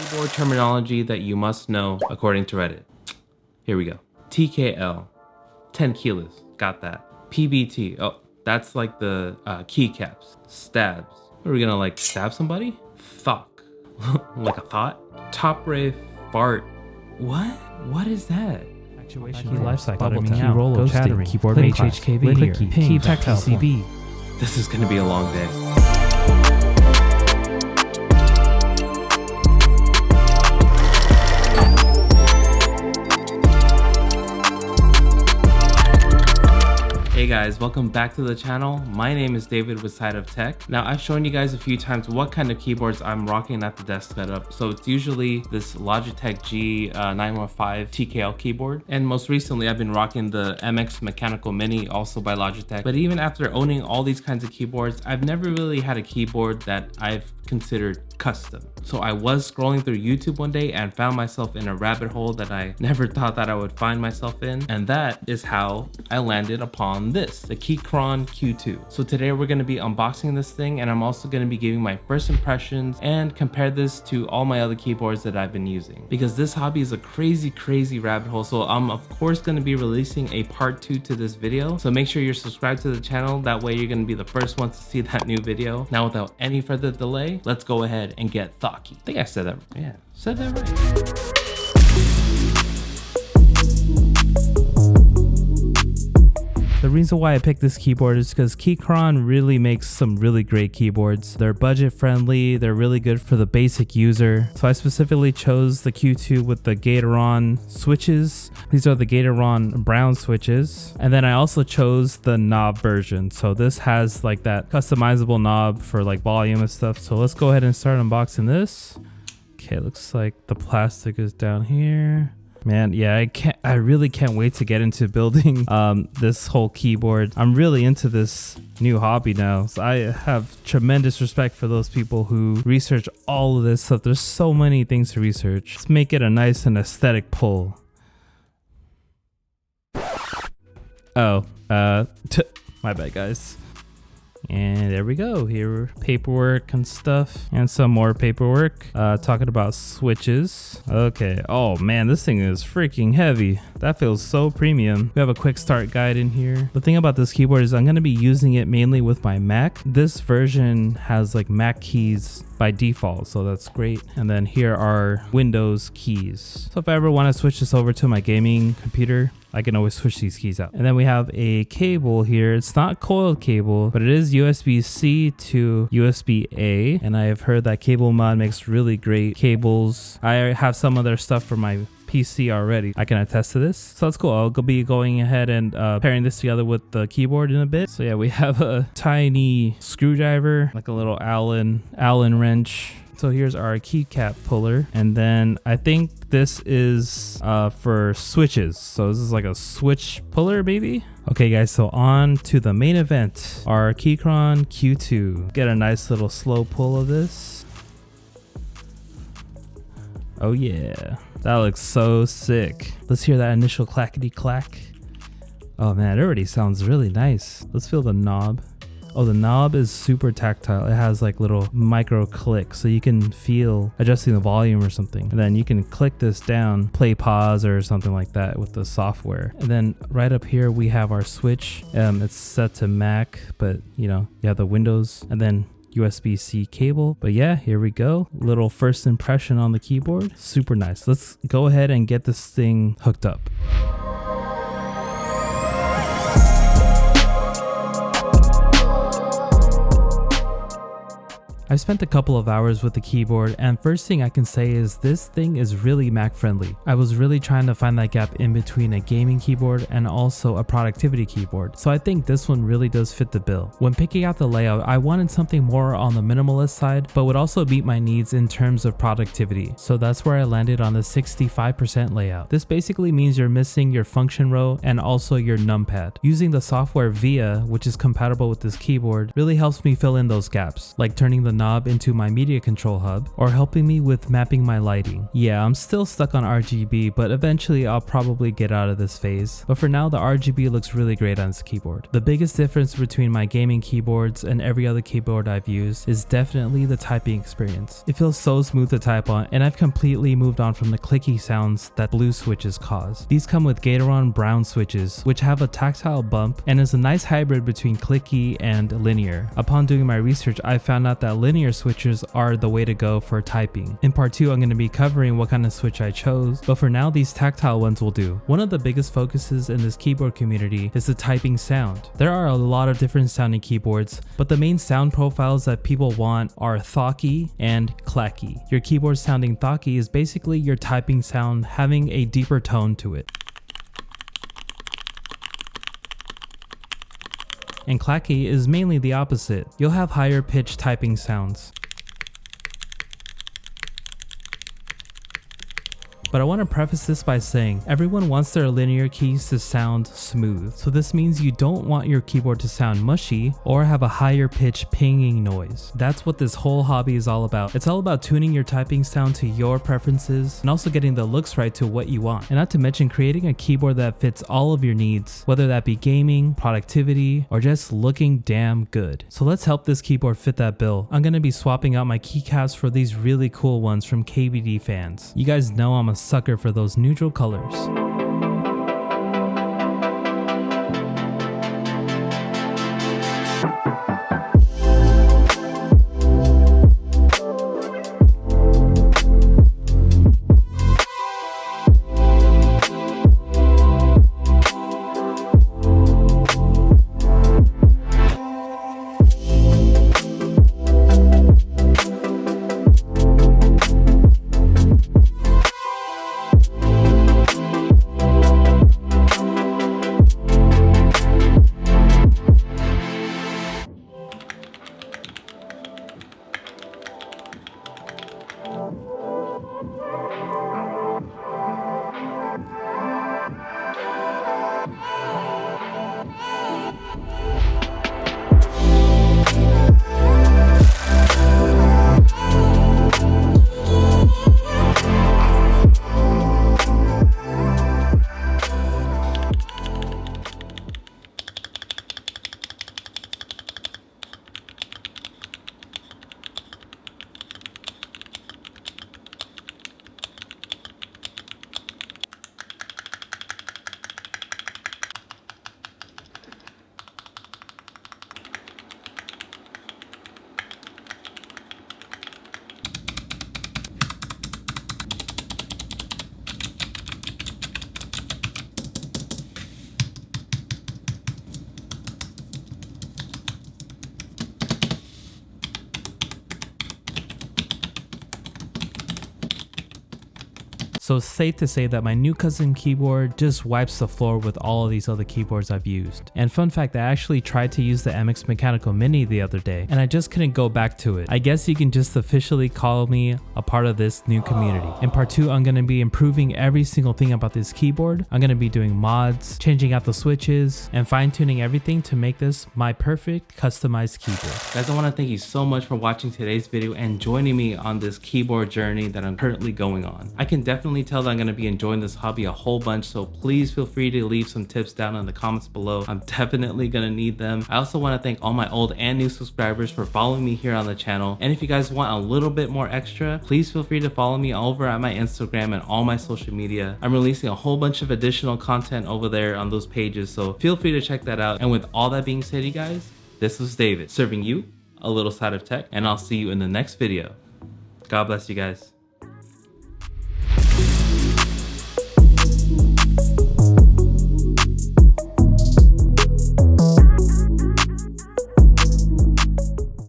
Keyboard terminology that you must know according to Reddit. Here we go. TKL, 10 keyless, got that. PBT, oh, that's like the keycaps. Stabs, are we gonna like stab somebody? Fuck, like a thought? Top ray fart, what is that? Actuation, Key lifecycle, bottoming key out, roll, ghosting, chattering, keyboard click HHKB, class, clear, clicky, ping, key tactile PCB. This is gonna be a long day. Hey guys, welcome back to the channel. My name is David with Side of Tech. Now I've shown you guys a few times what kind of keyboards I'm rocking at the desk setup. So it's usually this Logitech G915 TKL keyboard. And most recently I've been rocking the MX Mechanical Mini, also by Logitech. But even after owning all these kinds of keyboards, I've never really had a keyboard that I've considered custom. So I was scrolling through YouTube one day and found myself in a rabbit hole that I never thought that I would find myself in. And that is how I landed upon this, the Keychron Q2. So today we're going to be unboxing this thing, and I'm also going to be giving my first impressions and compare this to all my other keyboards that I've been using, because this hobby is a crazy rabbit hole. So I'm of course going to be releasing a part 2 to this video, so make sure you're subscribed to the channel. That way you're going to be the first ones to see that new video. Now without any further delay, let's go ahead and get thocky. I think I said that, yeah, said that right. The reason why I picked this keyboard is because Keychron really makes some really great keyboards. They're budget friendly, they're really good for the basic user. So I specifically chose the Q2 with the Keychron switches. These are the Keychron brown switches. And then I also chose the knob version. So this has like that customizable knob for like volume and stuff. So let's go ahead and start unboxing this. Okay, looks like the plastic is down here. Man, yeah, I really can't wait to get into building this whole keyboard. I'm really into this new hobby now. So I have tremendous respect for those people who research all of this stuff. There's so many things to research. Let's make it a nice and aesthetic pull. Oh, my bad, guys. And there we go. Here, paperwork and stuff, and some more paperwork. Talking about switches. Okay. Oh man, this thing is freaking heavy. That feels so premium. We have a quick start guide in here. The thing about this keyboard is I'm going to be using it mainly with my Mac. This version has like Mac keys by default, so that's great. And then here are Windows keys. So if I ever want to switch this over to my gaming computer, I can always switch these keys out. And then we have a cable here. It's not coiled cable, but it is USB-C to USB-A. And I have heard that Cable Mod makes really great cables. I have some of their stuff for my PC already. I can attest to this. So that's cool. I'll be going ahead and pairing this together with the keyboard in a bit. So yeah, we have a tiny screwdriver, like a little Allen wrench. So here's our keycap puller, and then I think this is for switches. So this is like a switch puller maybe. Okay guys, so on to the main event, our Keychron Q2. Get a nice little slow pull of this. Oh yeah, that looks so sick. Let's hear that initial clackety clack. Oh man, it already sounds really nice. Let's feel the knob. Oh, the knob is super tactile. It has like little micro clicks, so you can feel adjusting the volume or something. And then you can click this down, play pause or something like that with the software. And then right up here we have our switch. It's set to Mac, but you know, you have the Windows and then USB-C cable. But yeah, here we go. Little first impression on the keyboard. Super nice. Let's go ahead and get this thing hooked up. I spent a couple of hours with the keyboard, and first thing I can say is this thing is really Mac friendly. I was really trying to find that gap in between a gaming keyboard and also a productivity keyboard, so I think this one really does fit the bill. When picking out the layout, I wanted something more on the minimalist side, but would also meet my needs in terms of productivity, so that's where I landed on the 65% layout. This basically means you're missing your function row and also your numpad. Using the software VIA, which is compatible with this keyboard, really helps me fill in those gaps, like turning the knob into my media control hub, or helping me with mapping my lighting. Yeah, I'm still stuck on RGB, but eventually I'll probably get out of this phase. But for now, the RGB looks really great on this keyboard. The biggest difference between my gaming keyboards and every other keyboard I've used is definitely the typing experience. It feels so smooth to type on, and I've completely moved on from the clicky sounds that blue switches cause. These come with Keychron brown switches, which have a tactile bump and is a nice hybrid between clicky and linear. Upon doing my research, I found out that linear switches are the way to go for typing. In part 2, I'm going to be covering what kind of switch I chose, but for now these tactile ones will do. One of the biggest focuses in this keyboard community is the typing sound. There are a lot of different sounding keyboards, but the main sound profiles that people want are thocky and clacky. Your keyboard sounding thocky is basically your typing sound having a deeper tone to it. And clacky is mainly the opposite. You'll have higher pitched typing sounds. But I want to preface this by saying everyone wants their linear keys to sound smooth. So this means you don't want your keyboard to sound mushy or have a higher pitch pinging noise. That's what this whole hobby is all about. It's all about tuning your typing sound to your preferences and also getting the looks right to what you want. And not to mention creating a keyboard that fits all of your needs, whether that be gaming, productivity, or just looking damn good. So let's help this keyboard fit that bill. I'm going to be swapping out my keycaps for these really cool ones from KBD fans. You guys know I'm a sucker for those neutral colors. So it's safe to say that my new custom keyboard just wipes the floor with all of these other keyboards I've used. And fun fact, I actually tried to use the MX Mechanical Mini the other day and I just couldn't go back to it. I guess you can just officially call me a part of this new community. In part 2, I'm going to be improving every single thing about this keyboard. I'm going to be doing mods, changing out the switches, and fine-tuning everything to make this my perfect customized keyboard. Guys, I want to thank you so much for watching today's video and joining me on this keyboard journey that I'm currently going on. I can definitely tell that I'm going to be enjoying this hobby a whole bunch, so please feel free to leave some tips down in the comments below. I'm definitely going to need them. I also want to thank all my old and new subscribers for following me here on the channel, and if you guys want a little bit more extra, please feel free to follow me over at my Instagram and all my social media. I'm releasing a whole bunch of additional content over there on those pages, so feel free to check that out. And with all that being said, you guys, this was David serving you a little side of tech, and I'll see you in the next video. God bless you guys.